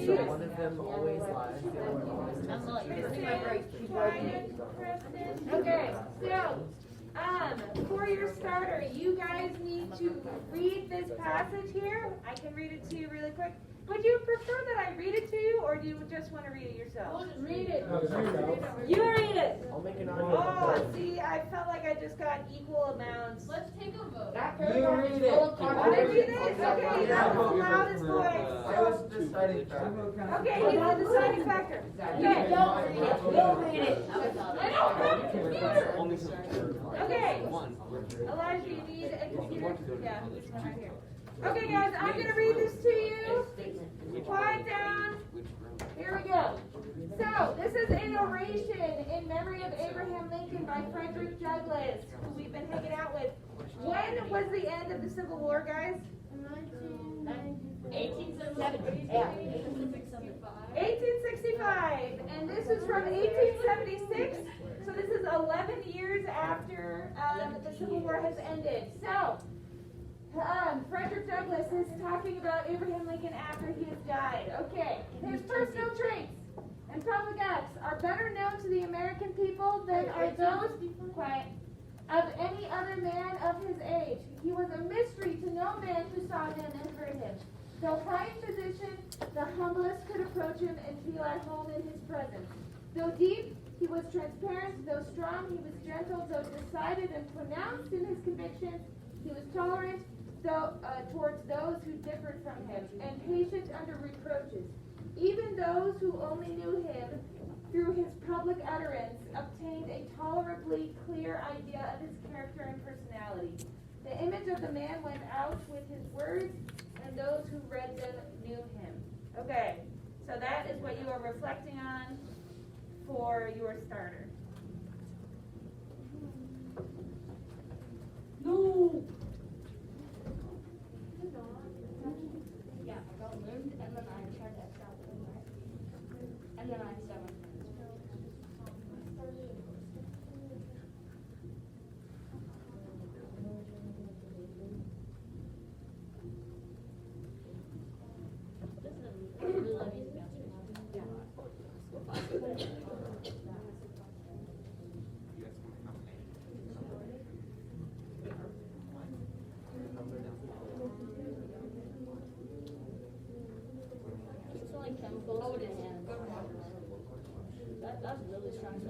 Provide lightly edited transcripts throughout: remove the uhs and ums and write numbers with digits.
So one of them always lies, the other one always Okay, so for your starter, you guys need to read this passage here. I can read it to you really quick. Would you prefer that I read it to you, or do you just want to read it yourself? Read it. You read it. I'll make an Oh, see, I felt like I just got equal amounts. Let's take a vote. You read it. Want to read it? Okay, that's the loudest voice. I was deciding factor. Okay, he's the deciding factor. Okay. Don't read it. Don't read it. I don't have a computer. Only some. Okay. One. Elijah, you need a computer? Yeah, this one right here. Okay, guys, I'm going to read this to you. Quiet down. Here we go. So, this is an oration in memory of Abraham Lincoln by Frederick Douglass, who we've been hanging out with. When was the end of the Civil War, guys? 1870. 1865. And this is from 1876. So this is 11 years after the Civil War has ended. So, Frederick Douglass is talking about Abraham Lincoln after he has died. Okay, his personal traits and public acts are better known to the American people than are those of any other man of his age. He was a mystery to no man who saw him and heard him. Though high in position, the humblest could approach him and feel at home in his presence. Though deep, he was transparent. Though strong, he was gentle. Though decided and pronounced in his convictions, he was tolerant towards those who differed from him, and patient under reproaches. Even those who only knew him through his public utterance obtained a tolerably clear idea of his character and personality. The image of the man went out with his words, and those who read them knew him. Okay, so that is what you are reflecting on for your starter. No. Yeah, I got moved and then I tried to stop and then I started. Chemicals. Oh, it is. That's really strong.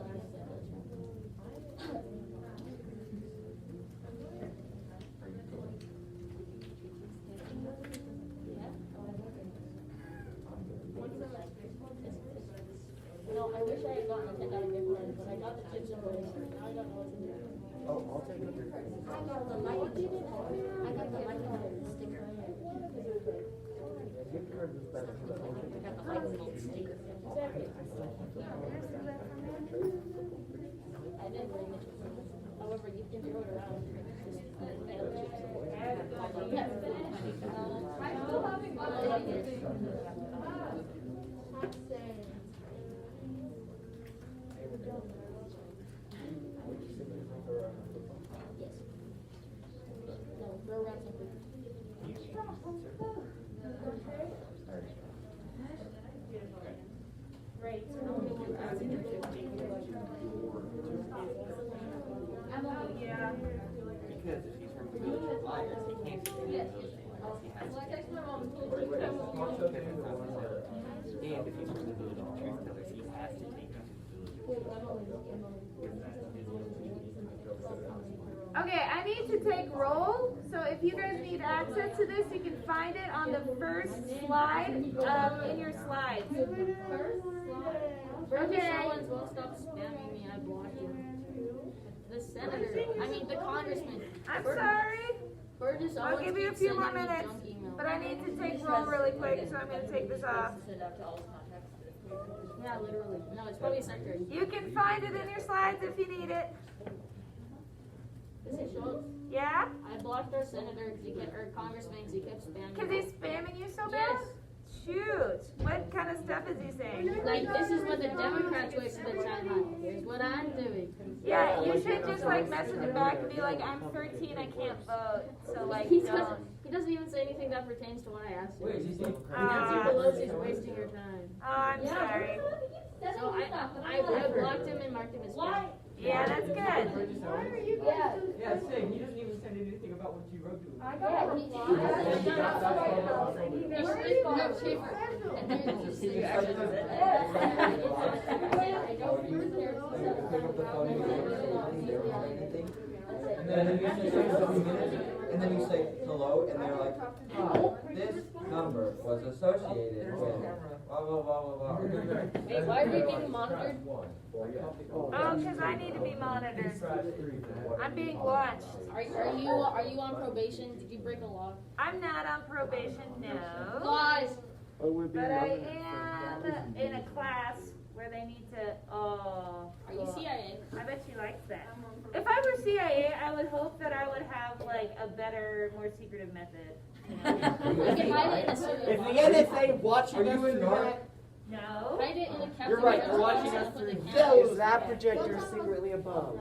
No, I wish I had gotten a 10 out of gift card, but I got the chips and rolls. Now I don't know what to do. Oh, I'll take it. I got the light sticker. Gift card is better for the whole thing. I got the light sticker. I didn't bring the chips. However, you can throw it around. I still haven't got anything. Yes. No, throw around something. Right. Yeah. Because if he's from the village of liars, he can't do anything. He has to get my mom. And if he's from the village of truth tellers, he has to take them to the village of Okay, I need to take roll, so if you guys need access to this, you can find it on the first slide in your slides. Okay. Won't stop spamming me. I blocked him. The senator. I mean, the congressman. I'm sorry. Burgess I'll Owens give you a keeps few sending more me minutes, junk emails. but I need to take roll really quick, so I'm going to take this off. Yeah, literally. No, it's probably a secretary. You can find it in your slides if you need it. Is it Schultz? Yeah? I blocked our senator because he kept, or congressman because he kept spamming. Because he's spamming you so bad? Yes. Shoot. What kind of stuff is he saying? Like, this is what the Democrats wasted their time on. Here's what I'm doing. Yeah, you should just like message him back and be like, I'm 13, I can't vote. So like, He don't. He doesn't even say anything that pertains to what I asked him. Wait, is he saying? Nancy Pelosi's wasting your time. Oh, I'm sorry. So I blocked him and marked him as spam. Yeah, that's good. Yeah. Yeah, saying he doesn't even send anything about what you wrote to him. Yeah, he no, Schaefer. And then he He said, actually does it. I don't Pick up the phone and you don't say anything. And then you say something and then you say hello and they're like, this number was associated with blah blah blah blah blah. Hey, why are we being monitored? Oh, because I need to be monitored. I'm being watched. Are you on probation? Did you break a law? I'm not on probation, no. Guys, But I am in a class where they need to, are you CIA? I bet she likes that. If I were CIA, I would hope that I would have like a better, more secretive method. You can hide it in a serial Is box. the NSA watching us through that? No. Hide it in a captain. You're right, they're watching us through Is that projector secretly above?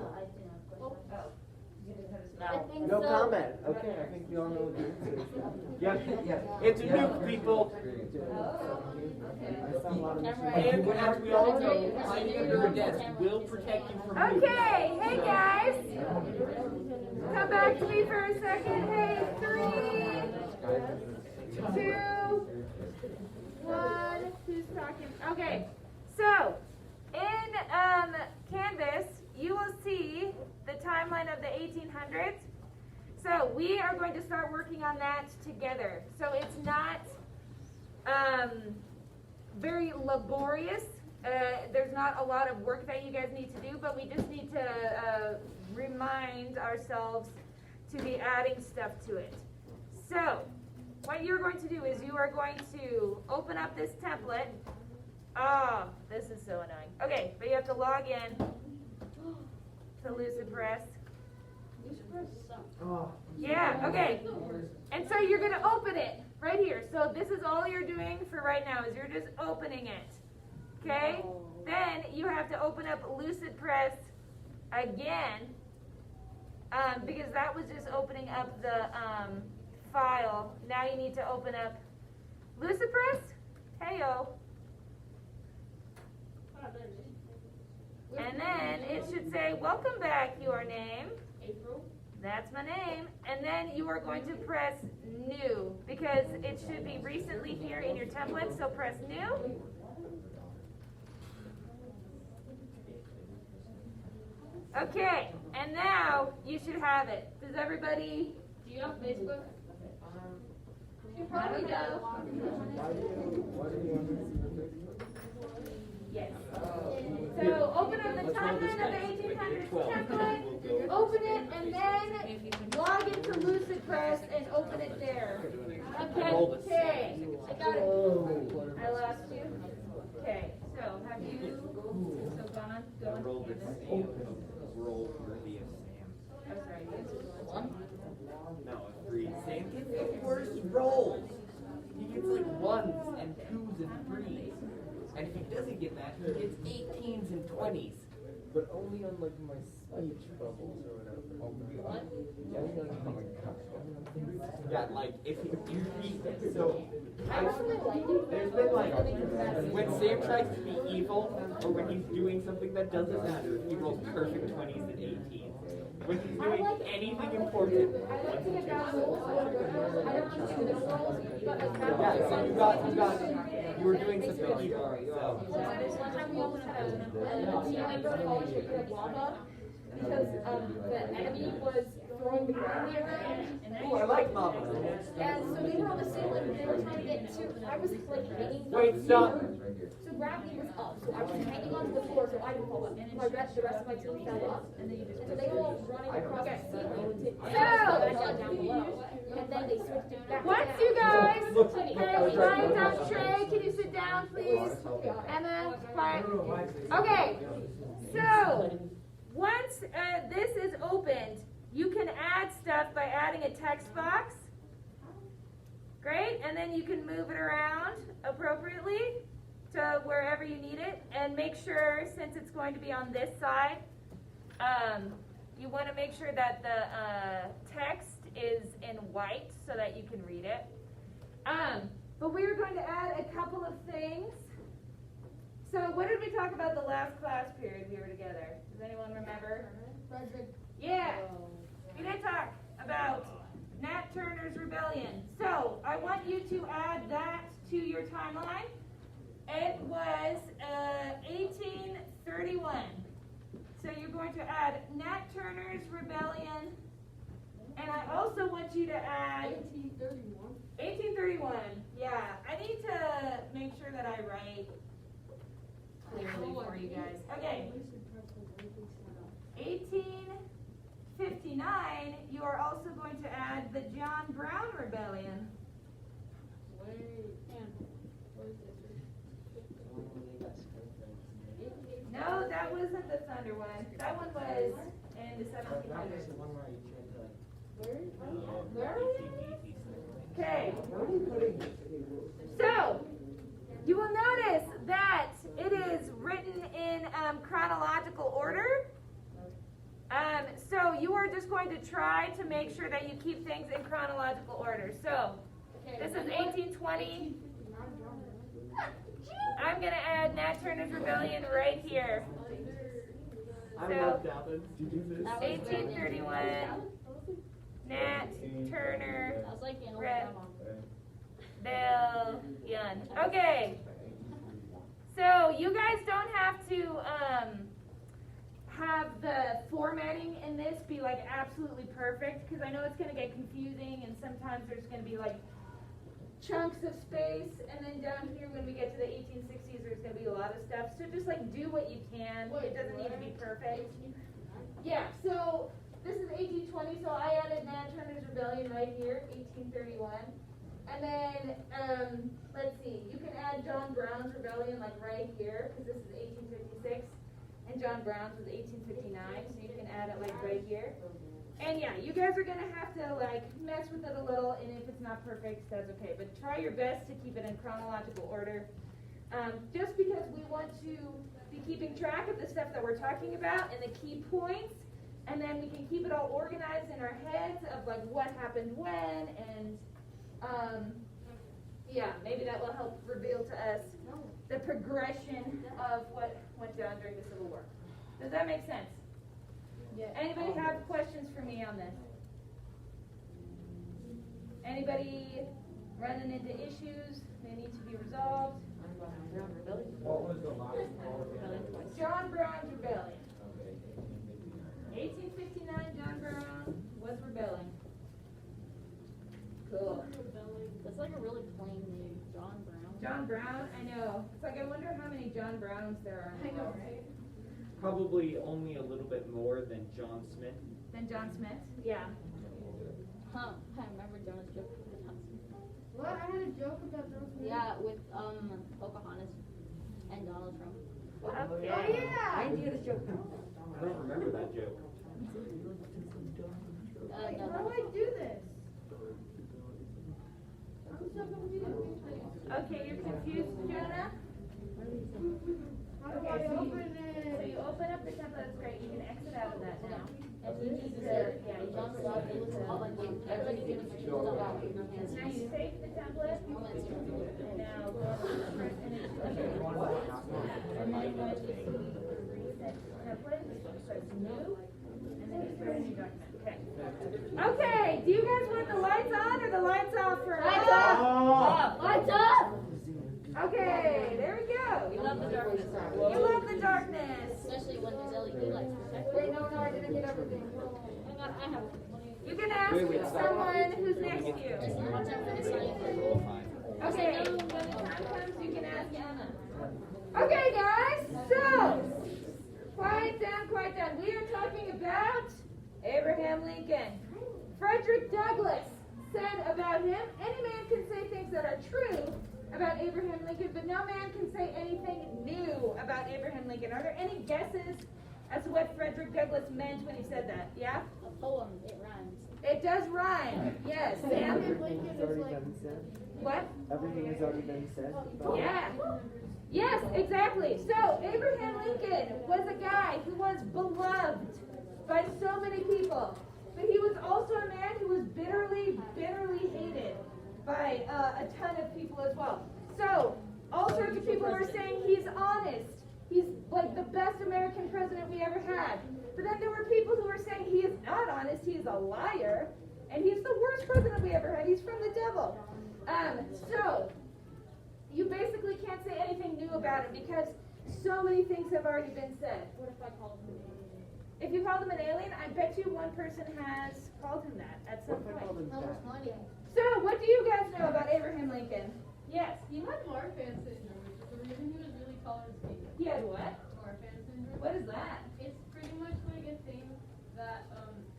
No comment. Okay, I think we all know what the answer is. Yes, it's a nuke, people. And as we all know, hiding under a desk will protect you from nukes. Okay, hey guys. Come back to me for a second. Hey, 3, 2, 1. Who's talking? Okay, so in Canvas, you will see the timeline of the 1800s. So we are going to start working on that together. So it's not very laborious. There's not a lot of work that you guys need to do, but we just need to remind ourselves to be adding stuff to it. So what you're going to do is you are going to open up this template. Oh, this is so annoying. Okay, but you have to log in to LucidPress. Yeah, okay. And so you're going to open it right here. So this is all you're doing for right now is you're just opening it. Okay? Then you have to open up LucidPress again because that was just opening up the file. Now you need to open up LucidPress. Hey-yo. And then it should say, welcome back, your name. April. That's my name. And then you are going to press new because it should be recently here in your template. So press new. Okay, and now you should have it. Does everybody? Do you have Facebook? You probably do. Yes. So open up the timeline of the 1800s template, open it, and then log into LucidPress and open it there. Okay. I got it. I lost you. Okay. So have you? So gone on. Roll with Sam. Roll worthy of Sam. I'm sorry. You answered One. No, 3. Sam gets the worst rolls. He gets like 1s and 2s and 3s. And if he doesn't get that, he gets 18s and 20s. But only on like my speech bubbles or whatever. Yeah, like if you read so there's been like when Sam tries to be evil or when he's doing something that doesn't matter, he rolls perfect 20s and 18s. When he's doing anything important, yeah, so you were doing something evil. So. One time we opened up a member college with lava because the enemy was throwing the ground there. Oh, I like lava. And so we were on the ceiling and they were trying to get to, I was like hanging. Wait, stop. So gravity was up, so I was hanging onto the floor so I didn't fall up. And the rest of my team fell up. And so they were all running across the ceiling to down below. And then they switched it back. Once you guys, hey, quiet down, Trey, can you sit down, please? Emma, quiet. Okay, so once this is opened, you can add stuff by adding a text box. Great, and then you can move it around appropriately to wherever you need it. And make sure, since it's going to be on this side, you want to make sure that the text is in white so that you can read it. But we are going to add a couple of things. So what did we talk about the last class period we were together? Does anyone remember? Frederick. Yeah. We did talk about Nat Turner's Rebellion. So I want you to add that to your timeline. It was 1831. So you're going to add Nat Turner's Rebellion. And I also want you to add 1831. 1831. Yeah, I need to make sure that I write clearly for you guys. Okay. 1859, you are also going to add the John Brown Rebellion. No, that wasn't the Thunder one. That one was in the 1700s. Where are we? Okay. So, you will notice that it is written in chronological order. So you are just going to try to make sure that you keep things in chronological order. So, this is 1820. I'm going to add Nat Turner's Rebellion right here. I love Dalvin. Do you do this? 1831. Nat Turner I was like, Rebellion. Okay. So you guys don't have to have the formatting in this be like absolutely perfect, because I know it's going to get confusing, and sometimes there's going to be like chunks of space, and then down here when we get to the 1860s there's going to be a lot of stuff. So just like do what you can. It doesn't need to be perfect. Yeah, so this is 1820, so I added Nat Turner's Rebellion right here, 1831. And then, let's see, you can add John Brown's Rebellion like right here, because this is 1856, and John Brown's was 1859, so you can add it like right here. And yeah, you guys are going to have to like mess with it a little, and if it's not perfect, that's okay. But try your best to keep it in chronological order, just because we want to be keeping track of the stuff that we're talking about and the key points. And then we can keep it all organized in our heads of like what happened when, and yeah, maybe that will help reveal to us the progression of what went down during the Civil War. Does that make sense? Yeah. Anybody have questions for me on this? Anybody running into issues that need to be resolved? What was the last one? John Brown's Rebellion. 1859, John Brown was rebelling. Cool. That's like a really plain name, John Brown. John Brown, I know. It's like I wonder how many John Browns there are. I know, right? Probably only a little bit more than John Smith. Then John Smith? Yeah. Huh, I remember Jonas joke with John Smith. What? I had a joke about John Smith. Yeah, with Pocahontas and Donald Trump. Okay. Oh yeah. I did a joke. I don't remember that joke. Like, No. how do I do this? I'm so confused. Okay, you're confused, Jonah? How do Okay, I so you- open So it? you open up the template, that's great. You can exit out of that now. And you need to, yeah, you John need Brown, to it was all like, everybody gave us a joke about it. now you save the template, and now go to the first image. And then you want to see reset template, press new, and then you start a new document. Okay. Okay, do you guys want the lights on or the lights off for Lights off! Lights up! Okay, there we go. We love the darkness. You love the darkness. Especially when there's LED lights. Wait, no, I didn't get everything. I have You can ask someone who's next to you. watch out for the sign. Okay, when the time comes, you can ask Anna. Okay, guys, so, quiet down. We are talking about Abraham Lincoln. Frederick Douglass said about him, any man can say things that are true about Abraham Lincoln, but no man can say anything new about Abraham Lincoln. Are there any guesses as to what Frederick Douglass meant when he said that? Yeah? A poem, it rhymes. It does rhyme. Yes, Sam? Everything has already been said. What? Everything has already been said. Yeah. Yes, exactly. So, Abraham Lincoln was a guy who was beloved by so many people. but he was also a man who was bitterly hated by a ton of people as well. So, all sorts of people were saying he's honest. He's like the best American president we ever had. But then there were people who were saying he is not honest, he is a liar, and he's the worst president we ever had. He's from the devil. So, you basically can't say anything new about him because so many things have already been said. What if I call him an alien? If you called him an alien, I bet you one person has called him that at some point. Almost money. So, what do you guys know about Abraham Lincoln? Yes. He had Marfan syndrome, which is the reason he was really tall and skinny. He had what? Marfan syndrome. What is that? It's pretty much like a thing that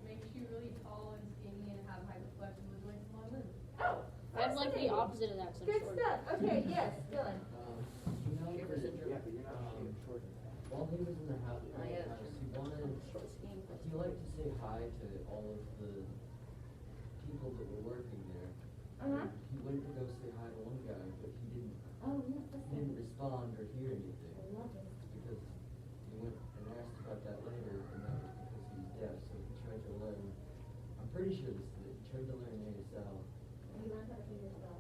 makes you really tall and skinny and have hyperflexion with like small limbs. Oh, I'm like the fascinating. opposite of that. 'Cause I'm Good short. stuff. Okay, yes, Dylan. You know, Yeah, but you're not short. while he was in the house, I am. he wanted, Short skinny. he liked to say hi to all of the people that were working there. Uh-huh. He went to go say hi to one guy, but he didn't respond or hear anything. Because he went and asked about that later, and that was because he was deaf, so he tried to learn, I'm pretty sure this is it, he tried to learn ASL.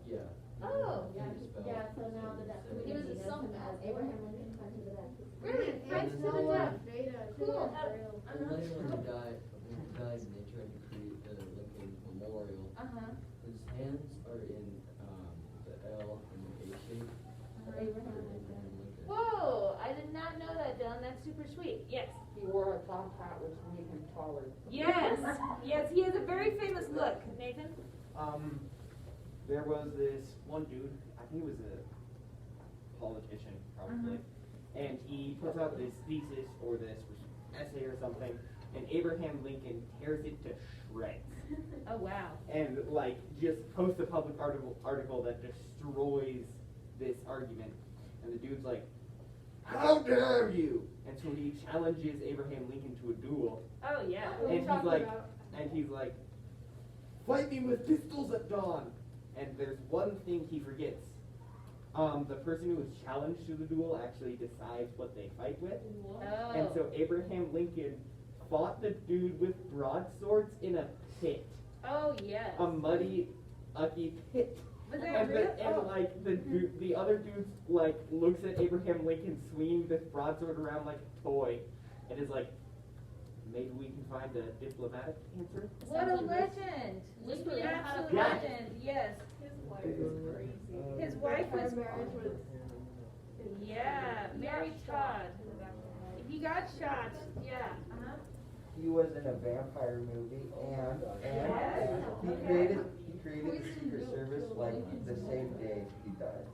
Yeah. Oh. Yeah, so now the deaf He was a son as Abraham Lincoln friend to the deaf. Really? Friends to the deaf. Cool. And later when he died, and they tried to create the Lincoln Memorial, Uh-huh. his hands are in the L and the A shape. Abraham for Lincoln. Abraham Lincoln. Whoa, I did not know that, Dylan. That's super sweet. Yes. He wore a top hat which made him taller. Yes. Yes, he has a very famous look. Nathan? There was this one dude, I think he was a politician probably, and he puts out this thesis or this essay or something, and Abraham Lincoln tears it to shreds. Oh, wow. And like just posts a public article that destroys this argument. And the dude's like, "How dare you!" And so he challenges Abraham Lincoln to a duel. Oh, yeah. And he's like, "Fight me with pistols at dawn." And there's one thing he forgets. The person who was challenged to the duel actually decides what they fight with. Oh. And so Abraham Lincoln fought the dude with broadswords in a pit. Oh, yes. A muddy, ucky pit. Was that And, real? Oh. like the other dude like looks at Abraham Lincoln swinging this broadsword around like a toy, and is like, maybe we can find a diplomatic answer. What a legend. Literally, Absolute Yeah. legend. Yes. His wife was yeah, Mary Todd. He got shot. Yeah. Uh-huh. He was in a vampire movie, and he created the Secret Service like the same day he died.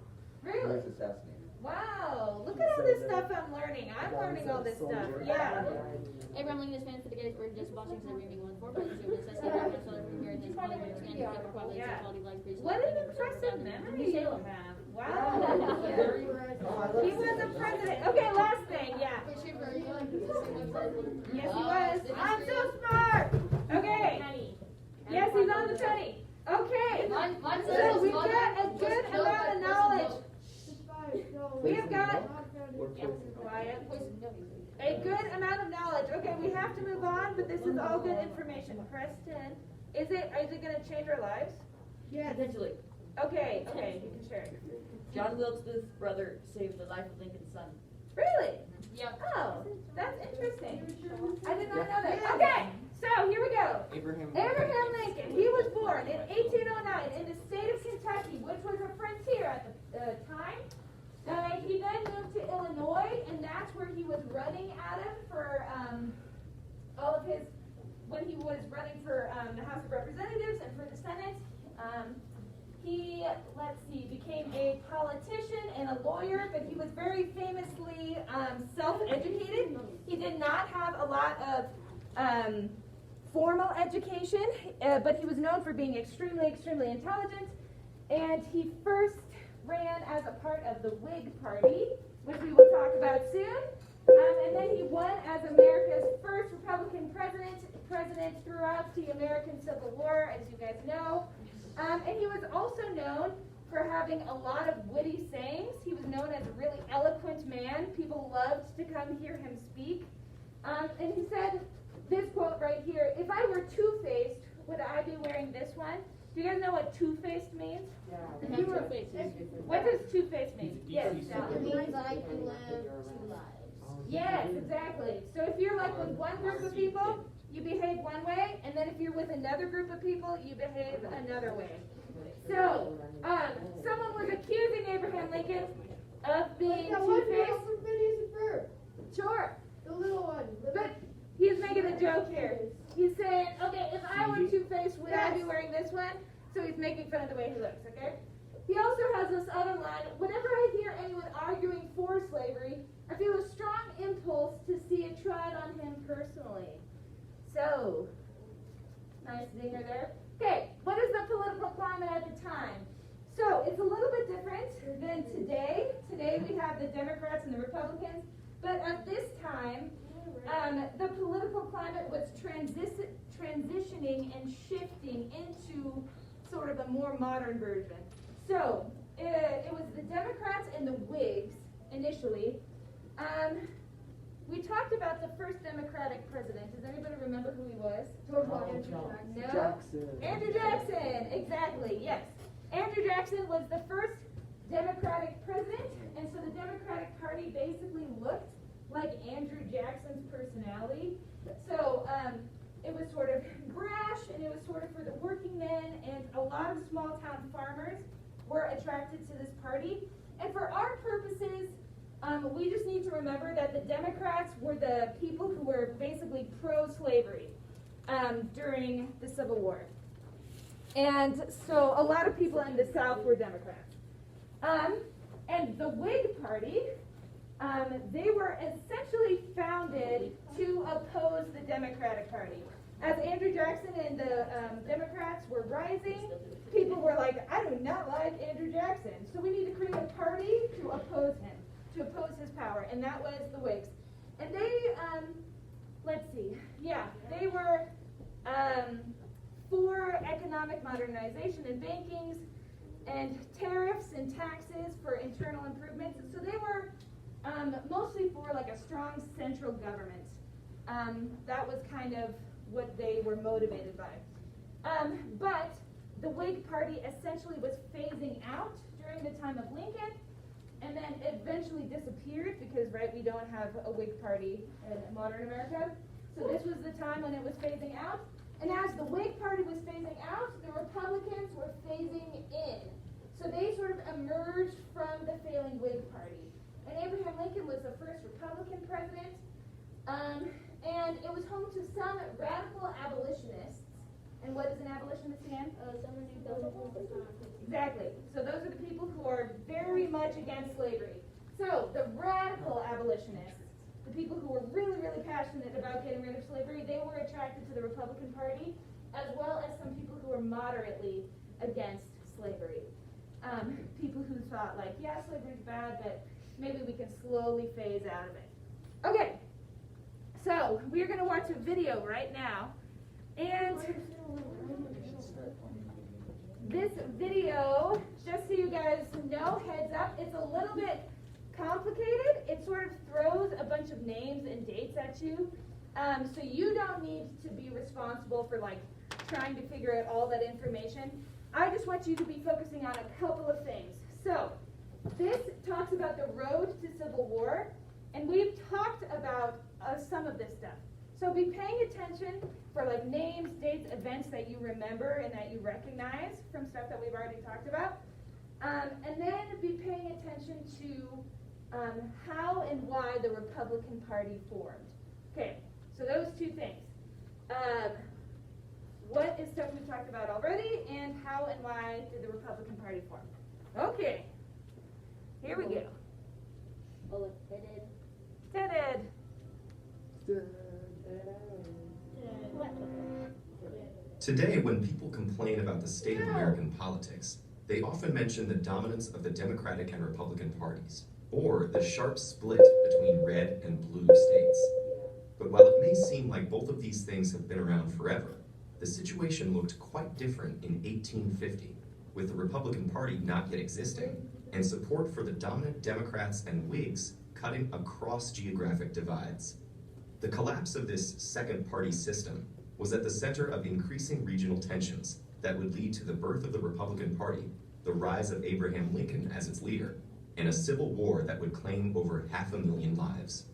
He Really? was assassinated. Wow. Look at all this stuff I'm learning. I'm learning all this stuff. Yeah. Abraham Lincoln is famous for the Gettysburg Address, Washington, and Reading 1 4 by the necessity of the Southern Premier and his money to expand the paper quality and quality of life. What an impressive memory you have. Wow. He was a president. Okay, last thing. Yeah. Yes, he was. I'm so smart. Okay. Yes, he's on the penny. Okay. So we've got a good amount of knowledge. We have got quiet. A good amount of knowledge. Okay, we have to move on, but this is all good information. Preston, is it going to change our lives? Potentially. Okay, you can share it. John Wilkes Booth's brother saved the life of Lincoln's son. Really? Yep. Oh, that's interesting. I did not know that. Okay, so here we go. Abraham Lincoln, he was born in 1809 in the state of Kentucky, which was a frontier at the time. He then moved to Illinois, and that's where he was running out of for all of his, when he was running for the House of Representatives and for the Senate. He, became a politician and a lawyer, but he was very famously self-educated. He did not have a lot of formal education, but he was known for being extremely, extremely intelligent. And he first ran as a part of the Whig Party, which we will talk about soon. And then he won as America's first Republican president throughout the American Civil War, as you guys know. And he was also known for having a lot of witty sayings. He was known as a really eloquent man. People loved to come hear him speak. And he said this quote right here, if I were two-faced, would I be wearing this one? Do you guys know what two-faced means? If you were, what does two-faced mean? Yes. It means I can live two lives. Yes, exactly. So if you're like with one group of people, you behave one way, and then if you're with another group of people, you behave another way. So, someone was accusing Abraham Lincoln of being two-faced. Sure. The little one. But he's making a joke here. He's saying, okay, if I were two-faced, would I be wearing this one? So he's making fun of the way he looks, okay? He also has this other line, whenever I hear anyone arguing for slavery, I feel a strong impulse to see it tried on him personally. So, nice zinger there. Okay, what is the political climate at the time? So, it's a little bit different than today. Today we have the Democrats and the Republicans. But at this time, the political climate was transitioning and shifting into sort of a more modern version. So, it was the Democrats and the Whigs initially. We talked about the first Democratic president. Does anybody remember who he was? George Washington. No? Jackson. Andrew Jackson, exactly, yes. Andrew Jackson was the first Democratic president, and so the Democratic Party basically looked like Andrew Jackson's personality. So it was sort of brash, and it was sort of for the working men, and a lot of small town farmers were attracted to this party. And for our purposes, we just need to remember that the Democrats were the people who were basically pro-slavery during the Civil War. And so a lot of people in the South were Democrats. And the Whig Party, they were essentially founded to oppose the Democratic Party. As Andrew Jackson and the Democrats were rising, people were like, I do not like Andrew Jackson, so we need to create a party to oppose him, to oppose his power, and that was the Whigs. And they, they were for economic modernization and bankings and tariffs and taxes for internal improvements. So they were mostly for like a strong central government. That was kind of what they were motivated by. But the Whig Party essentially was phasing out during the time of Lincoln, and then eventually disappeared because, we don't have a Whig Party in modern America. So this was the time when it was phasing out. And as the Whig Party was phasing out, the Republicans were phasing in. So they sort of emerged from the failing Whig Party. And Abraham Lincoln was the first Republican president. And it was home to some radical abolitionists. And what is an abolitionist again? Someone who doesn't hold the time. Exactly. So those are the people who are very much against slavery. So the radical abolitionists, the people who were really, really passionate about getting rid of slavery, they were attracted to the Republican Party, as well as some people who were moderately against slavery. People who thought like, yeah, slavery's bad, but maybe we can slowly phase out of it. Okay, so we're going to watch a video right now, and this video, just so you guys know, heads up, it's a little bit complicated. It sort of throws a bunch of names and dates at you, so you don't need to be responsible for trying to figure out all that information. I just want you to be focusing on a couple of things. So this talks about the road to Civil War, and we've talked about some of this stuff. So be paying attention for names, dates, events that you remember and that you recognize from stuff that we've already talked about. And then be paying attention to how and why the Republican Party formed. Okay, so those two things. What is stuff we've talked about already, and how and why did the Republican Party form? Okay, here we go. Oh, look, they did. Ted. Today, when people complain about the state of American politics, they often mention the dominance of the Democratic and Republican parties, or the sharp split between red and blue states. But while it may seem like both of these things have been around forever, the situation looked quite different in 1850, with the Republican Party not yet existing, and support for the dominant Democrats and Whigs cutting across geographic divides. The collapse of this second party system was at the center of increasing regional tensions that would lead to the birth of the Republican Party, the rise of Abraham Lincoln as its leader, and a civil war that would claim over 500,000 lives.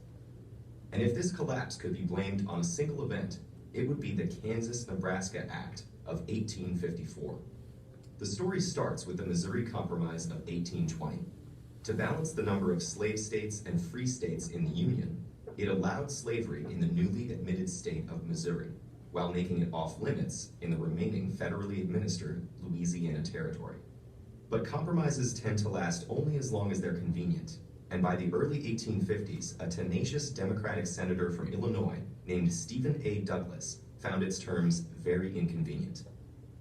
And if this collapse could be blamed on a single event, it would be the Kansas-Nebraska Act of 1854. The story starts with the Missouri Compromise of 1820. To balance the number of slave states and free states in the Union, it allowed slavery in the newly admitted state of Missouri, while making it off limits in the remaining federally administered Louisiana Territory. But compromises tend to last only as long as they're convenient, and by the early 1850s, a tenacious Democratic senator from Illinois named Stephen A. Douglas found its terms very inconvenient.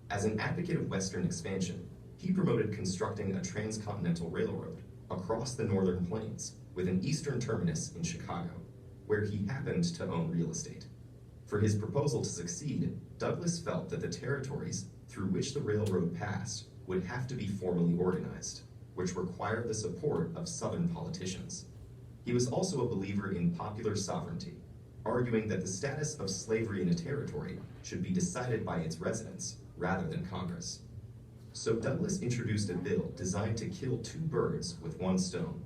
As an advocate of Western expansion, he promoted constructing a transcontinental railroad across the northern plains with an eastern terminus in Chicago, where he happened to own real estate. For his proposal to succeed, Douglas felt that the territories through which the railroad passed would have to be formally organized, which required the support of Southern politicians. He was also a believer in popular sovereignty, arguing that the status of slavery in a territory should be decided by its residents rather than Congress. So Douglas introduced a bill designed to kill two birds with one stone.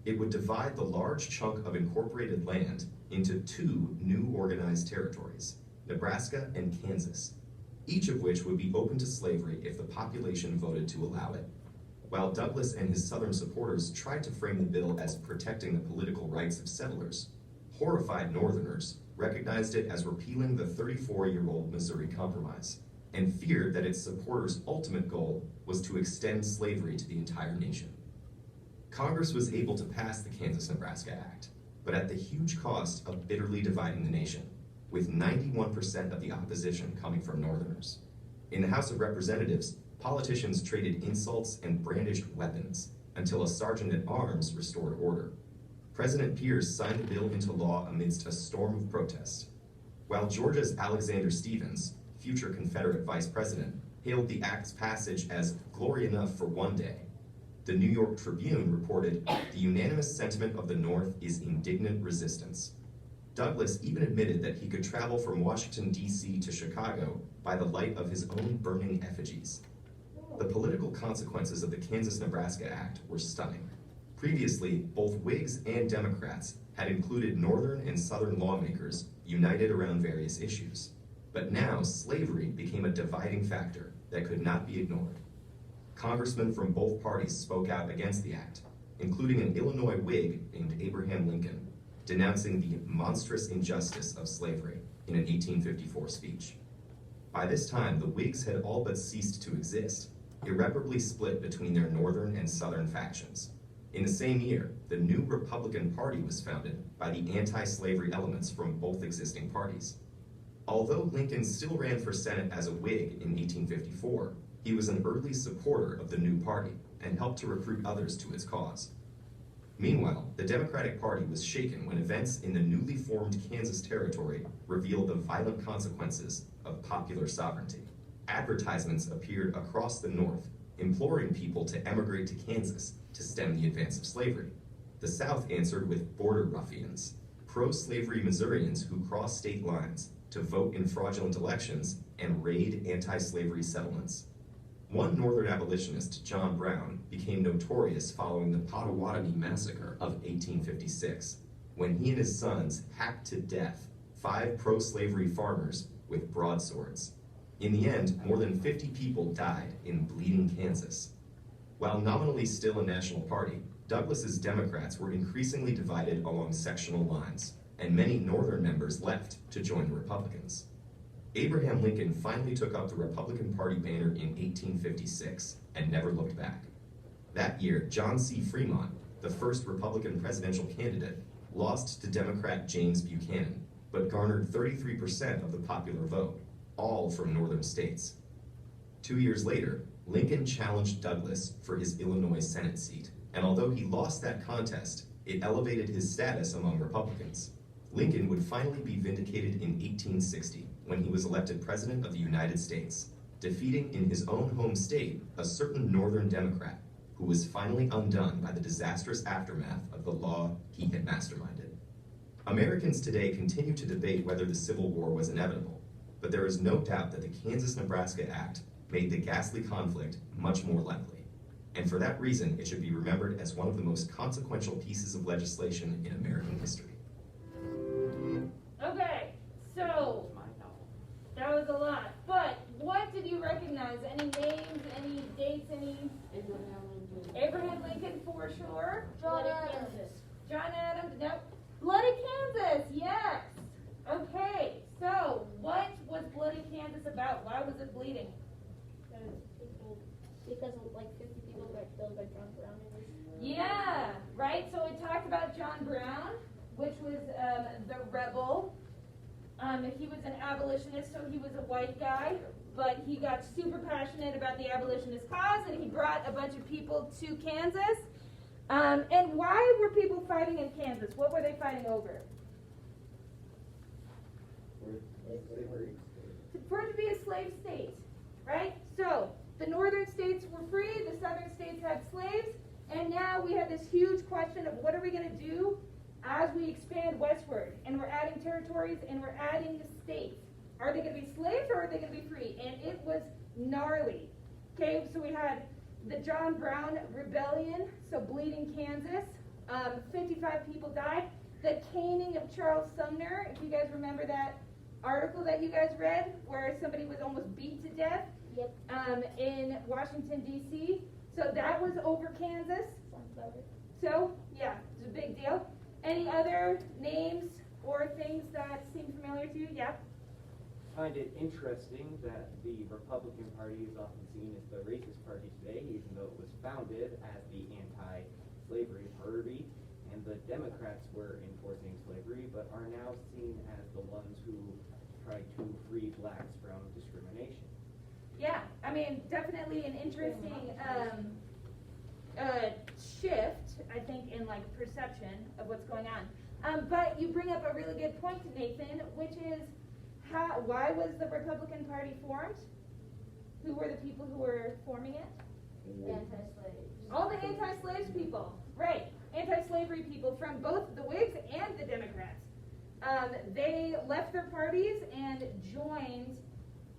It would divide the large chunk of incorporated land into two new organized territories, Nebraska and Kansas, each of which would be open to slavery if the population voted to allow it. While Douglas and his Southern supporters tried to frame the bill as protecting the political rights of settlers, horrified Northerners recognized it as repealing the 34-year-old Missouri Compromise and feared that its supporters' ultimate goal was to extend slavery to the entire nation. Congress was able to pass the Kansas-Nebraska Act, but at the huge cost of bitterly dividing the nation, with 91% of the opposition coming from Northerners. In the House of Representatives, politicians traded insults and brandished weapons until a sergeant-at-arms restored order. President Pierce signed the bill into law amidst a storm of protest, while Georgia's Alexander Stephens, future Confederate vice president, hailed the act's passage as glory enough for one day. The New York Tribune reported, "The unanimous sentiment of the North is indignant resistance." Douglas even admitted that he could travel from Washington, D.C. to Chicago by the light of his own burning effigies. The political consequences of the Kansas-Nebraska Act were stunning. Previously, both Whigs and Democrats had included Northern and Southern lawmakers united around various issues. But now slavery became a dividing factor that could not be ignored. Congressmen from both parties spoke out against the act, including an Illinois Whig named Abraham Lincoln, denouncing the monstrous injustice of slavery in an 1854 speech. By this time, the Whigs had all but ceased to exist, irreparably split between their Northern and Southern factions. In the same year, the new Republican Party was founded by the anti-slavery elements from both existing parties. Although Lincoln still ran for Senate as a Whig in 1854, he was an early supporter of the new party and helped to recruit others to its cause. Meanwhile, the Democratic Party was shaken when events in the newly formed Kansas Territory revealed the violent consequences of popular sovereignty. Advertisements appeared across the North, imploring people to emigrate to Kansas to stem the advance of slavery. The South answered with border ruffians, pro-slavery Missourians who crossed state lines to vote in fraudulent elections and raid anti-slavery settlements. One Northern abolitionist, John Brown, became notorious following the Potawatomi Massacre of 1856, when he and his sons hacked to death 5 pro-slavery farmers with broadswords. In the end, more than 50 people died in bleeding Kansas. While nominally still a national party, Douglas's Democrats were increasingly divided along sectional lines, and many Northern members left to join the Republicans. Abraham Lincoln finally took up the Republican Party banner in 1856 and never looked back. That year, John C. Fremont, the first Republican presidential candidate, lost to Democrat James Buchanan, but garnered 33% of the popular vote, all from northern states. 2 years later, Lincoln challenged Douglas for his Illinois Senate seat, and although he lost that contest, it elevated his status among Republicans. Lincoln would finally be vindicated in 1860 when he was elected President of the United States, defeating in his own home state a certain Northern Democrat who was finally undone by the disastrous aftermath of the law he had masterminded. Americans today continue to debate whether the Civil War was inevitable, but there is no doubt that the Kansas-Nebraska Act made the ghastly conflict much more likely. And for that reason, it should be remembered as one of the most consequential pieces of legislation in American history. Okay, so that was a lot. But what did you recognize? Any names, any dates, any? Abraham Lincoln for sure. John Adams. John Adams, nope. Bloody Kansas, yes. Okay, so what was Bloody Kansas about? Why was it bleeding? Because like 50 people got killed by John Brown. Yeah, right. So it talked about John Brown, which was the rebel. He was an abolitionist, so he was a white guy, but he got super passionate about the abolitionist cause, and he brought a bunch of people to Kansas. And why were people fighting in Kansas? What were they fighting over? For it to be a slave state, right? So the northern states were free, the southern states had slaves, and now we have this huge question of what are we going to do as we expand westward, and we're adding territories and we're adding states. Are they going to be slaves or are they going to be free? And it was gnarly. Okay, so we had the John Brown Rebellion, so bleeding Kansas. 55 people died. The caning of Charles Sumner, if you guys remember that article that you guys read, where somebody was almost beat to death. Yep. In Washington, D.C. So that was over Kansas. So, yeah, it's a big deal. Any other names or things that seem familiar to you? Yeah? I find it interesting that the Republican Party is often seen as the racist party today, even though it was founded as the anti-slavery party, and the Democrats were enforcing slavery, but are now seen as the ones who try to free blacks from discrimination. Yeah, I mean, definitely an interesting shift, I think, in like perception of what's going on. But you bring up a really good point, Nathan, which is why was the Republican Party formed? Who were the people who were forming it? Anti-slaves. All the anti-slaves people, right? Anti-slavery people from both the Whigs and the Democrats. They left their parties and joined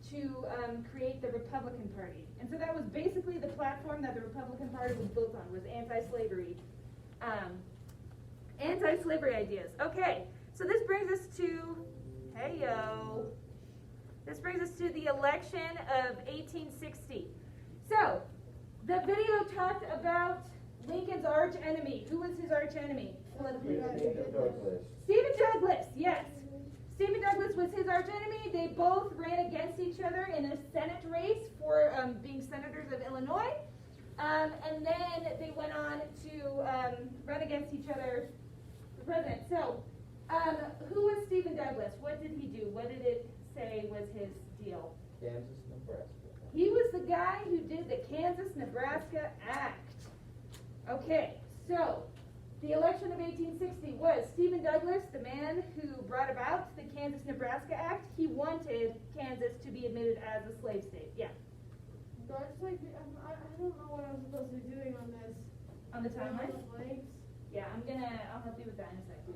to create the Republican Party. And so that was basically the platform that the Republican Party was built on, was anti-slavery ideas. Okay, so this brings us to, this brings us to the election of 1860. So, the video talked about Lincoln's arch enemy. Who was his arch enemy? Stephen Douglas, yes. Stephen Douglas was his arch enemy. They both ran against each other in a Senate race for being senators of Illinois. And then they went on to run against each other for president. So, who was Stephen Douglas? What did he do? What did it say was his deal? Kansas, Nebraska. He was the guy who did the Kansas-Nebraska Act. Okay, so the election of 1860 was Stephen Douglas, the man who brought about the Kansas-Nebraska Act. He wanted Kansas to be admitted as a slave state. Yeah. That's like, I don't know what I'm supposed to be doing on this. On the timeline? Yeah, I'll help you with that in a second.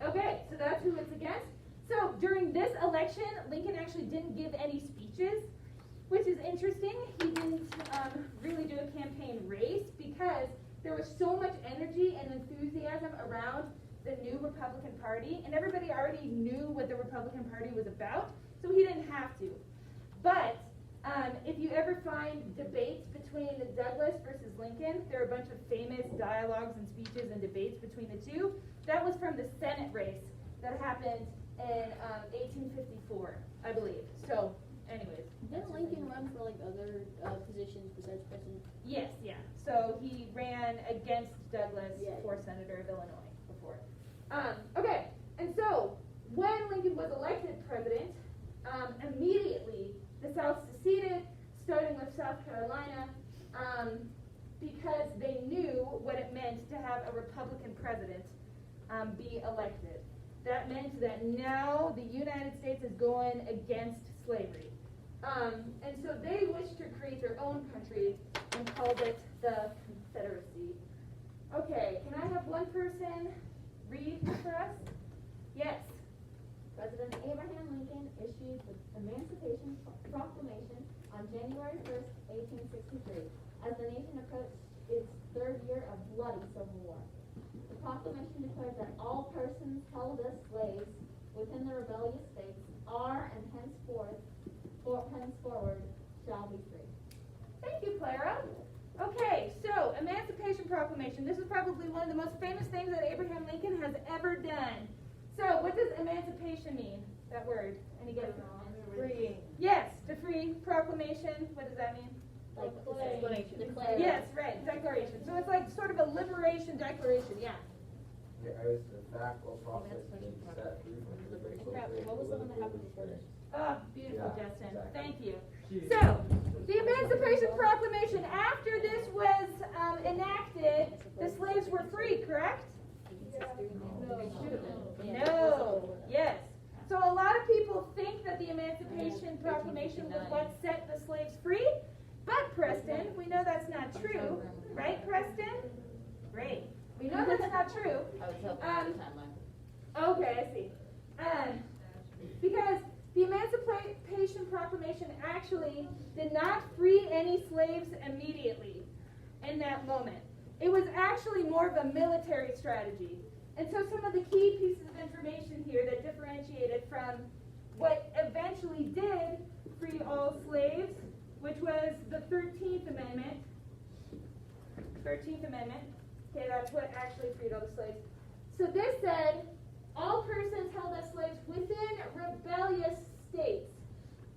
Okay, so that's who it's against. So during this election, Lincoln actually didn't give any speeches, which is interesting. He didn't really do a campaign race because there was so much energy and enthusiasm around the new Republican Party, and everybody already knew what the Republican Party was about, so he didn't have to. But if you ever find debates between Douglas versus Lincoln, there are a bunch of famous dialogues and speeches and debates between the two. That was from the Senate race that happened in 1854, I believe. So, anyways. Didn't Lincoln run for like other positions besides president? Yes, yeah. So he ran against Douglas for senator of Illinois before. Okay, and so when Lincoln was elected president, immediately the South seceded, starting with South Carolina, because they knew what it meant to have a Republican president be elected. That meant that now the United States is going against slavery. And so they wished to create their own country and called it the Confederacy. Okay, can I have one person read for us? Yes. President Abraham Lincoln issued the Emancipation Proclamation on January 1st, 1863, as the nation approached its third year of bloody civil war. The proclamation declared that all persons held as slaves within the rebellious states are and henceforward shall be free. Thank you, Clara. Okay, so Emancipation Proclamation. This is probably one of the most famous things that Abraham Lincoln has ever done. So, what does emancipation mean? That word? Any guesses? Free. Yes, to free. Proclamation. What does that mean? Like Explanation. declare. Yes, right. Declaration. So it's like sort of a liberation declaration. Yeah. Yeah, I was the fact or process being set free from physical slavery. What was the one that happened before this? Oh, beautiful, Yeah, Justin. exactly. Thank you. So, the Emancipation Proclamation, after this was enacted, the slaves were free, correct? No. Yes. So a lot of people think that the Emancipation Proclamation was what set the slaves free, but Preston, we know that's not true, right, Preston? Great. We know that's not true. I was helping with the timeline. Okay, I see. Because the Emancipation Proclamation actually did not free any slaves immediately in that moment. It was actually more of a military strategy. And so some of the key pieces of information here that differentiated from what eventually did free all slaves, which was the 13th Amendment. 13th Amendment. Okay, that's what actually freed all the slaves. So this said, all persons held as slaves within rebellious states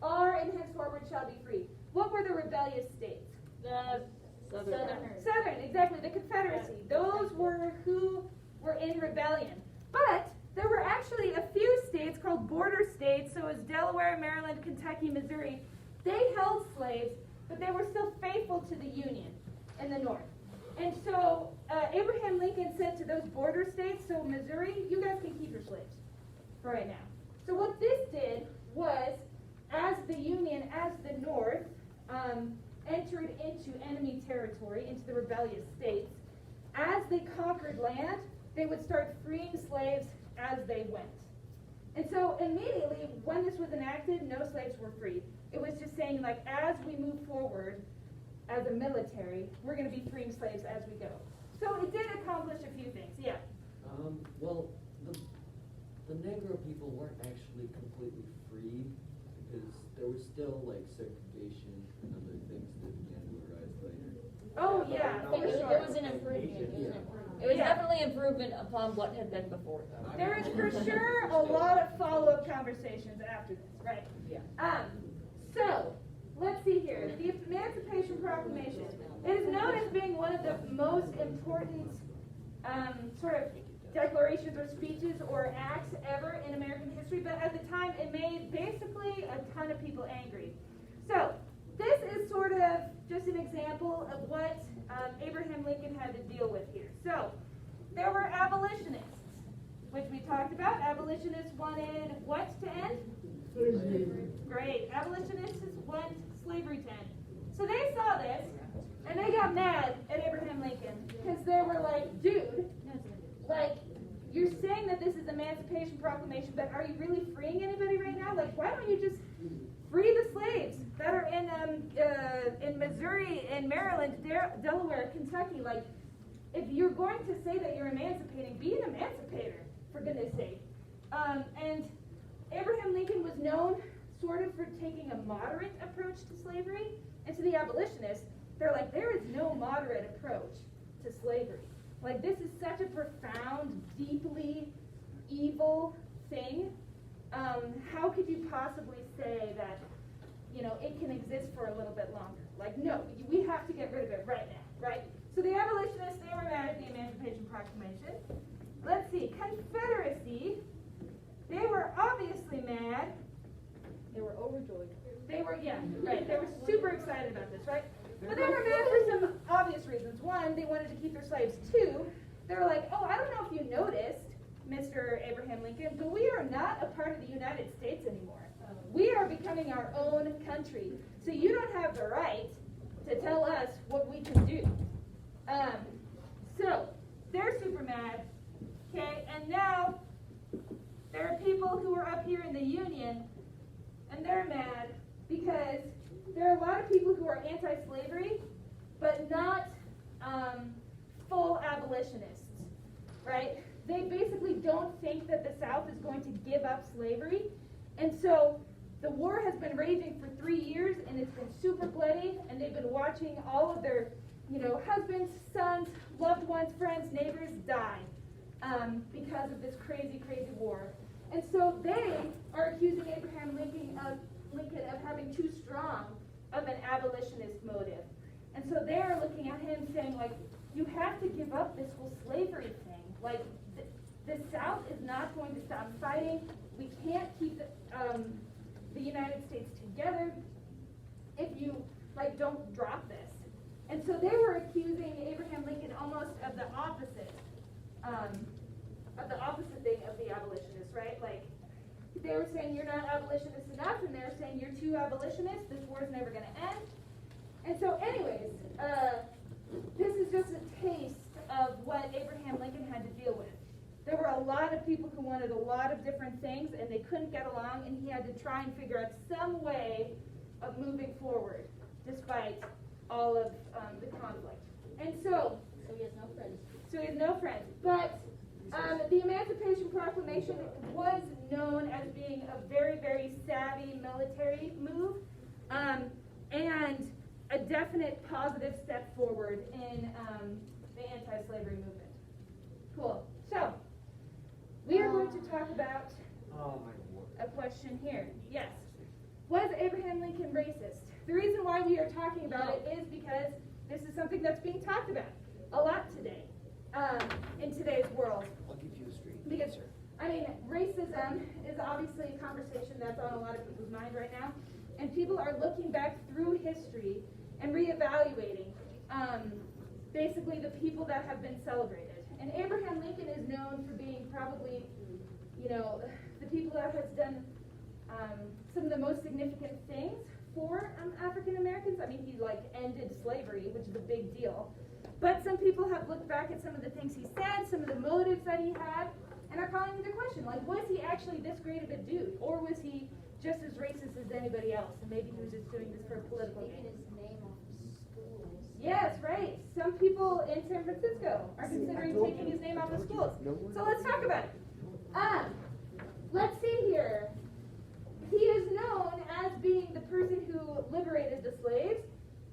are and henceforward shall be free. What were the rebellious states? The Southerners. Southern, exactly, the Confederacy. Those were who were in rebellion. But there were actually a few states called border states, so it was Delaware, Maryland, Kentucky, Missouri. They held slaves, but they were still faithful to the Union in the North. And so Abraham Lincoln said to those border states, so Missouri, you guys can keep your slaves for right now. So what this did was, as the Union, as the North, entered into enemy territory, into the rebellious states, as they conquered land, they would start freeing slaves as they went. And so immediately, when this was enacted, no slaves were freed. It was just saying, like, as we move forward as a military, we're going to be freeing slaves as we go. So it did accomplish a few things, yeah. Well, the Negro people weren't actually completely freed because there was still like segregation and other things that began to arise later. Oh, yeah, for sure. It was an improvement. It was definitely improvement upon what had been before. There is for sure a lot of follow-up conversations after this, right? Yeah. So, let's see here. The Emancipation Proclamation. It is known as being one of the most important sort of declarations or speeches or acts ever in American history, but at the time it made basically a ton of people angry. So, this is sort of just an example of what Abraham Lincoln had to deal with here. So, there were abolitionists, which we talked about. Abolitionists wanted what to end? Slavery. Great. Abolitionists want slavery to end. So they saw this, and they got mad at Abraham Lincoln, because they were like, dude, like, you're saying that this is Emancipation Proclamation, but are you really freeing anybody right now? Like, why don't you just free the slaves that are in Missouri, in Maryland, Delaware, Kentucky? Like, if you're going to say that you're emancipating, be an emancipator, for goodness sake. And Abraham Lincoln was known sort of for taking a moderate approach to slavery. And to the abolitionists, they're like, there is no moderate approach to slavery. Like, this is such a profound, deeply evil thing. How could you possibly say that, you know, it can exist for a little bit longer? Like, no, we have to get rid of it right now, right? So the abolitionists, they were mad at the Emancipation Proclamation. Let's see, Confederacy, they were obviously mad. They were overjoyed. They were, yeah, right. They were super excited about this, right? But they were mad for some obvious reasons. One, they wanted to keep their slaves. Two, they were like, oh, I don't know if you noticed, Mr. Abraham Lincoln, but we are not a part of the United States anymore. We are becoming our own country. So you don't have the right to tell us what we can do. So they're super mad. Okay, and anti-slavery, but not full abolitionists, right? They basically don't think that the South is going to give up slavery, and so the war has been raging for 3 years, and it's been super bloody, and they've been watching all of their, husbands, sons, loved ones, friends, neighbors die because of this crazy, crazy war. And so they are accusing Abraham Lincoln of having too strong of an abolitionist motive. And so they're looking at him saying, like, you have to give up this whole slavery thing. Like, the South is not going to stop fighting. We can't keep the United States together if you, don't drop this. And so they were accusing Abraham Lincoln almost of the opposite thing of the abolitionists, right? Like, they were saying you're not abolitionist enough, and they were saying you're too abolitionist, this war's never going to end. And so anyways, this is just a taste of what Abraham Lincoln had to deal with. There were a lot of people who wanted a lot of different things, and they couldn't get along, and he had to try and figure out some way of moving forward, despite all of the conflict. And so he has no friends. But the Emancipation Proclamation was known as being a very, very savvy military move, and a definite positive step forward in the anti-slavery movement. Cool. So, we are going to talk about a question here. Yes. Was Abraham Lincoln racist? The reason why we are talking about it is because this is something that's being talked about a lot today, in today's world. I'll give you a straight Because, answer. racism is obviously a conversation that's on a lot of people's mind right now, and people are looking back through history and reevaluating basically the people that have been celebrated. And Abraham Lincoln is known for being probably, the people that has done some of the most significant things for African Americans. He ended slavery, which is a big deal. But some people have looked back at some of the things he said, some of the motives that he had, and are calling into question, was he actually this great of a dude? Or was he just as racist as anybody else? And maybe he was just doing this for a political gain. Taking his name off of schools. Yes, right. Some people in San Francisco are considering taking his name off of schools. So let's talk about it. Let's see here. He is known as being the person who liberated the slaves,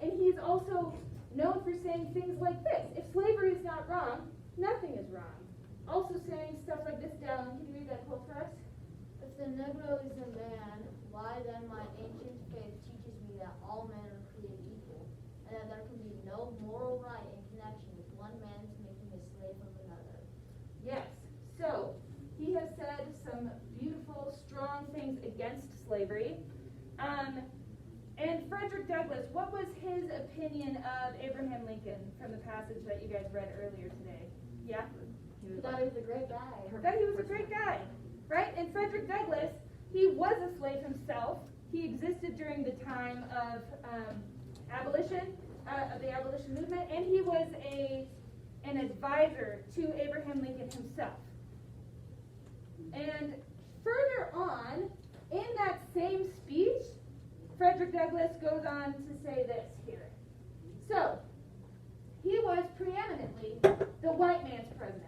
and he's also known for saying things like this: if slavery is not wrong, nothing is wrong. Also saying stuff like this down. Can you read that quote for us? If the Negro is a man, why then my ancient faith teaches me that all men are created equal, and that there can be no moral right in connection with one man's making a slave of another. Yes. So, he has said some beautiful, strong things against slavery. And Frederick Douglass, what was his opinion of Abraham Lincoln from the passage that you guys read earlier today? Yeah? He thought he was a great guy. That he was a great guy, right? And Frederick Douglass, he was a slave himself. He existed during the time of abolition, of the abolition movement, and he was an advisor to Abraham Lincoln himself. And further on, in that same speech, Frederick Douglass goes on to say this here. So, he was preeminently the white man's president,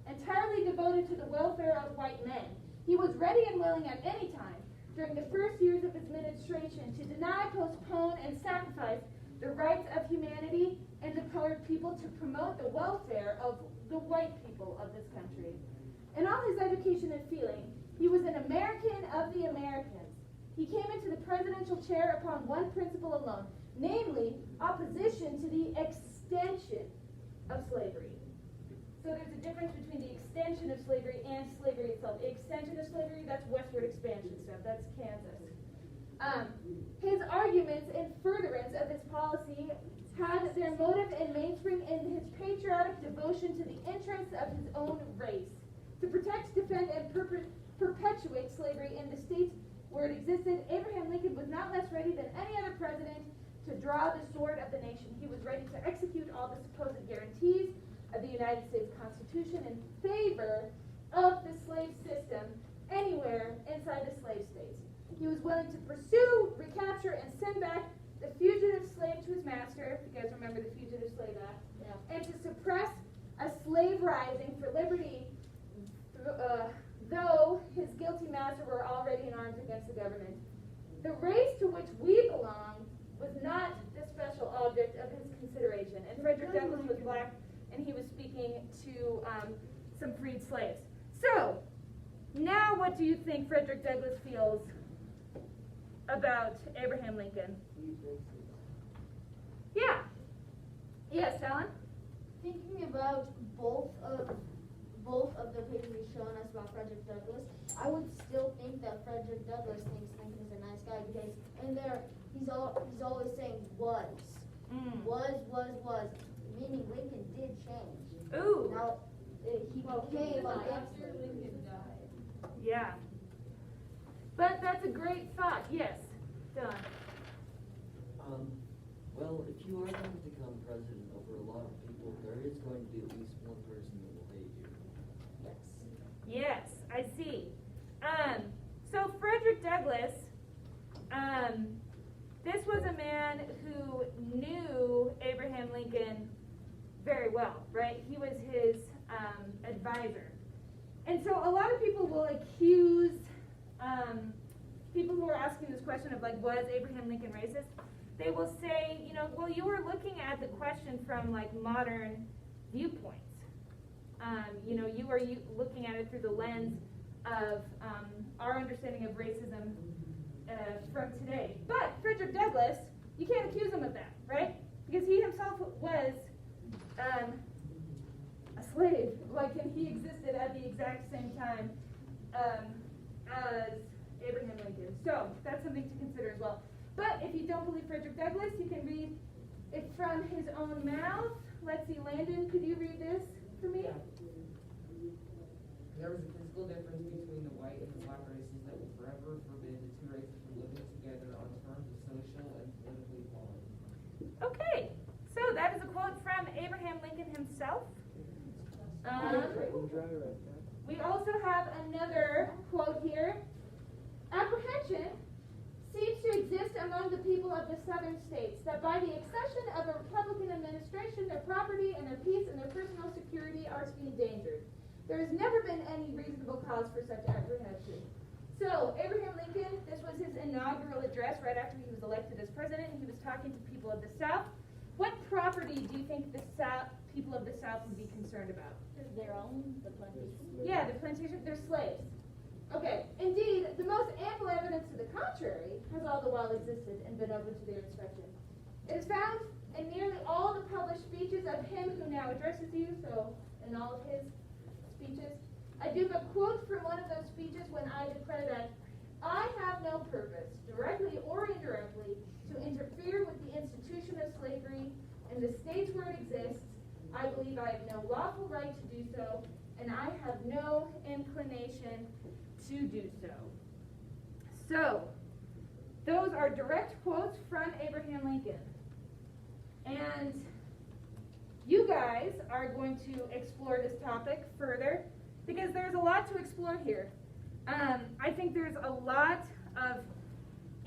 entirely devoted to the welfare of white men. He was ready and willing at any time during the first years of his administration to deny, postpone, and sacrifice the rights of humanity and the colored people to promote the welfare of the white people of this country. In all his education and feeling, he was an American of the Americans. He came into the presidential chair upon one principle alone, namely opposition to the extension of slavery. So there's a difference between the extension of slavery and slavery itself. The extension of slavery, that's westward expansion stuff. That's Kansas. His arguments in furtherance of his policy had their motive and mainspring in his patriotic devotion to the interests of his own race, to protect, defend, and perpetuate slavery in the states where it existed. Abraham Lincoln was not less ready than any other president to draw the sword of the nation. He was ready to execute all the supposed guarantees of the United States Constitution in favor of the slave system anywhere inside the slave states. He was willing to pursue, recapture, and send back the fugitive slave to his master. If you guys remember the Fugitive Slave Act. Yeah. And to suppress a slave rising for liberty, though his guilty master were already in arms against the government. The race to which we belong was not the special object of his consideration. And Frederick Douglass was black, and he was speaking to some freed slaves. So, now what do you think Frederick Douglass feels about Abraham Lincoln? Yeah. Yes, Helen? Thinking about both of the papers you've shown us about Frederick Douglass, I would still think that Frederick Douglass thinks Lincoln is a nice guy because in there he's always saying was, meaning Lincoln did change. Ooh. Now he became After Lincoln died. Yeah. But that's a great thought. Yes, Don. Well, if you are going to become president over a lot of people, there is going to be at least one person that will hate you. Yes, I see. So Frederick Douglass, this was a man who knew Abraham Lincoln very well, right? He was his advisor. And so a lot of people will accuse people who are asking this question of like, was Abraham Lincoln racist? They will say, you know, well, you were looking at the question from like modern viewpoints. You know, you are looking at it through the lens of our understanding of racism from today. But Frederick Douglass, you can't accuse him of that, right? Because he himself was a slave, like, and he existed at the exact same time as Abraham Lincoln. So that's something to consider as well. But if you don't believe Frederick Douglass, you can read it from his own mouth. Let's see, Landon, could you read this for me? There was a physical difference between the white and the black races that will forever forbid the two races from living together on terms of social and political equality. Okay, so that is a quote from Abraham Lincoln himself. We also have another quote here. Apprehension seems to exist among the people of the southern states that by the accession of a Republican administration, their property and their peace and their personal security are to be endangered. There has never been any reasonable cause for such apprehension. So, Abraham Lincoln, this was his inaugural address right after he was elected as president. He was talking to people of the South. What property do you think the people of the South would be concerned about? Their own, the plantation. Yeah, the plantation, they're slaves. Okay, indeed, the most ample evidence to the contrary has all the while existed and been open to their inspection. It is found in nearly all the published speeches of him who now addresses you, so in all of his speeches. I do but quote from one of those speeches when I declare that I have no purpose, directly or indirectly, to interfere with the institution of slavery in the states where it exists. I believe I have no lawful right to do so, and I have no inclination to do so. So, those are direct quotes from Abraham Lincoln. And you guys are going to explore this topic further because there's a lot to explore here. I think there's a lot of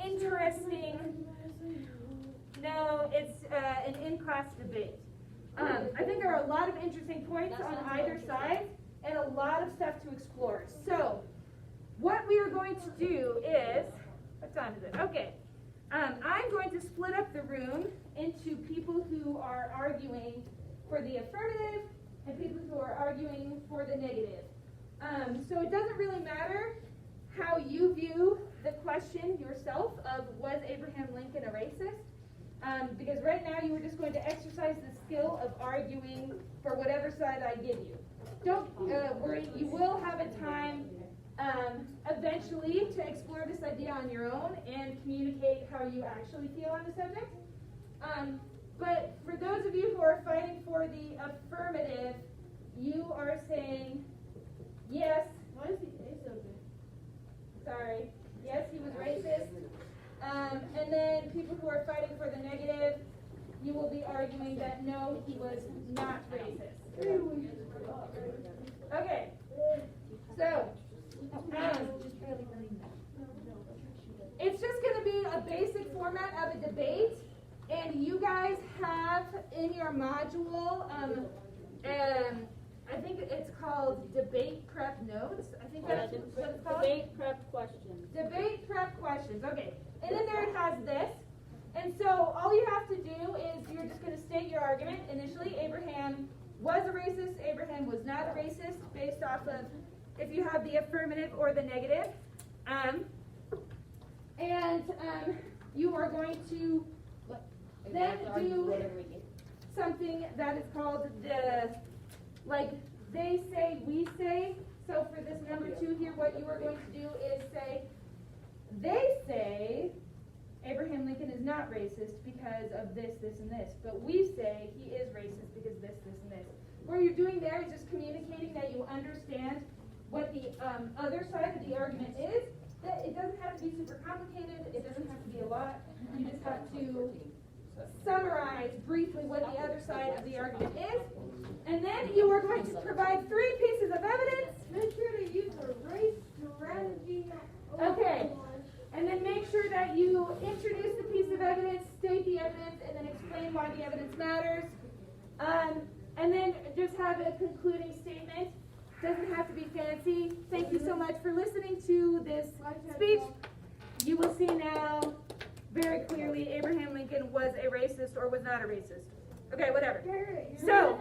interesting, no, it's an in-class debate. I think there are a lot of interesting points on either side and a lot of stuff to explore. So, what we are going to do is, what time is it? Okay. I'm going to split up the room into people who are arguing for the affirmative and people who are arguing for the negative. So it doesn't really matter how you view the question yourself of was Abraham Lincoln a racist? Because right now you are just going to exercise the skill of arguing for whatever side I give you. Don't worry, you will have a time eventually to explore this idea on your own and communicate how you actually feel on the subject. But for those of you who are fighting for the affirmative, you are saying, yes. Why is he so good? Sorry. Yes, he was racist. And then people who are fighting for the negative, you will be arguing that no, he was not racist. Okay. So, it's just going to be a basic format of a debate. And you guys have in your module, I think it's called debate prep notes. I think that's what it's called. Debate prep questions. Debate prep questions. Okay. And in there it has this. And so all you have to do is you're just going to state your argument. Initially, Abraham was a racist. Abraham was not a racist, based off of if you have the affirmative or the negative. You are going to then do something that is called the, like, they say, we say. So for this number 2 here, what you are going to do is say, they say Abraham Lincoln is not racist because of this, this, and this. But we say he is racist because of this, this, and this. What you're doing there is just communicating that you understand what the other side of the argument is. That it doesn't have to be super complicated. It doesn't have to be a lot. You just have to summarize briefly what the other side of the argument is. And then you are going to provide 3 pieces of evidence. Make sure to use a race strategy. Okay. And then make sure that you introduce the piece of evidence, state the evidence, and then explain why the evidence matters. And then just have a concluding statement. Doesn't have to be fancy. Thank you so much for listening to this speech. You will see now very clearly Abraham Lincoln was a racist or was not a racist. Okay, whatever. So,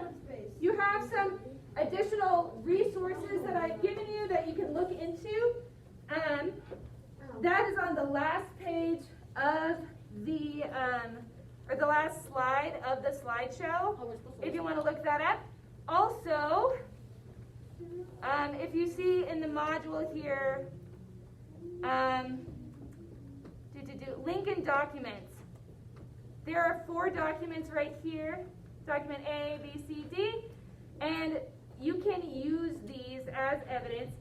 you have some additional resources that I've given you that you can look into. That is on the last page of the, or the last slide of the slideshow, if you want to look that up. Also, if you see in the module here, Lincoln documents. There are 4 documents right here, document A, B, C, D, and you can use these as evidence.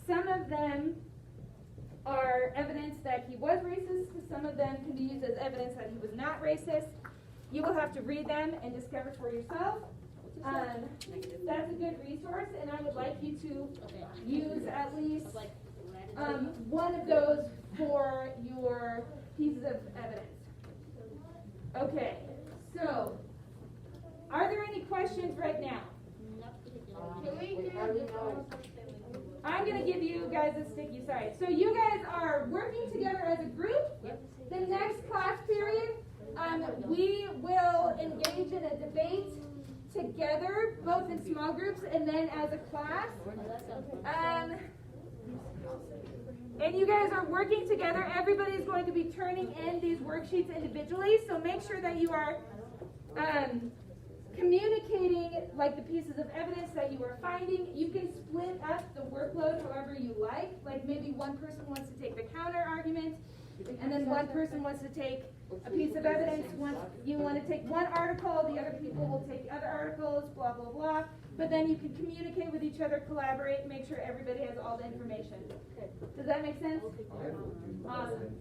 Some of them are evidence that he was racist. Some of them can be used as evidence that he was not racist. You will have to read them and discover for yourself. That's a good resource, and I would like you to use at least one of those for your pieces of evidence. Okay, so are there any questions right now? I'm going to give you guys a sticky side. So you guys are working together as a group. The next class period, we will engage in a debate together, both in small groups and then as a class. And you guys are working together. Everybody's going to be turning in these worksheets individually, so make sure that you are communicating like the pieces of evidence that you are finding. You can split up the workload however you like. Like maybe one person wants to take the counter argument, and then one person wants to take a piece of evidence. You want to take one article, the other people will take the other articles, blah, blah, blah. But then you can communicate with each other, collaborate, make sure everybody has all the information. Does that make sense? Awesome.